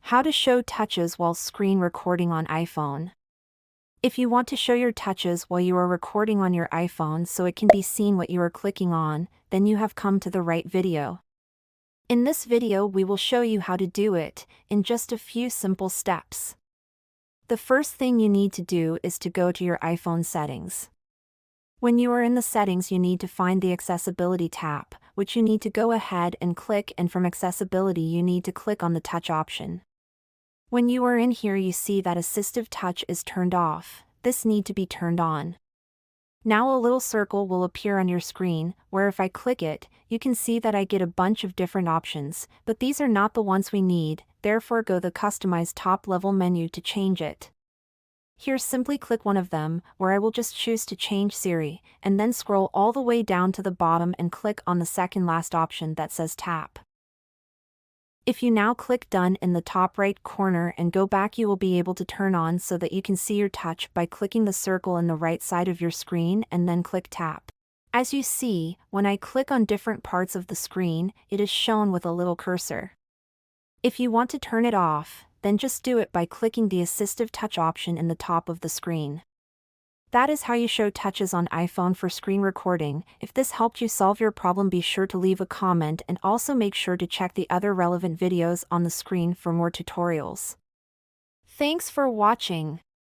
How to show touches while screen recording on iPhone. If you want to show your touches while you are recording on your iPhone so it can be seen what you are clicking on, then you have come to the right video. In this video we will show you how to do it, in just a few simple steps. The first thing you need to do is to go to your iPhone settings. When you are in the settings you need to find the accessibility tab, which you need to go ahead and click, and from accessibility you need to click on the touch option. When you are in here you see that assistive touch is turned off. This need to be turned on. Now a little circle will appear on your screen, where if I click it, you can see that I get a bunch of different options, but these are not the ones we need, therefore go the customize top level menu to change it. Here simply click one of them, where I will just choose to change Siri, and then scroll all the way down to the bottom and click on the second last option that says tap. If you now click done in the top right corner and go back, you will be able to turn on so that you can see your touch by clicking the circle in the right side of your screen and then click tap. As you see, when I click on different parts of the screen, it is shown with a little cursor. If you want to turn it off, then just do it by clicking the assistive touch option in the top of the screen. That is how you show touches on iPhone for screen recording. If this helped you solve your problem, be sure to leave a comment and also make sure to check the other relevant videos on the screen for more tutorials. Thanks for watching.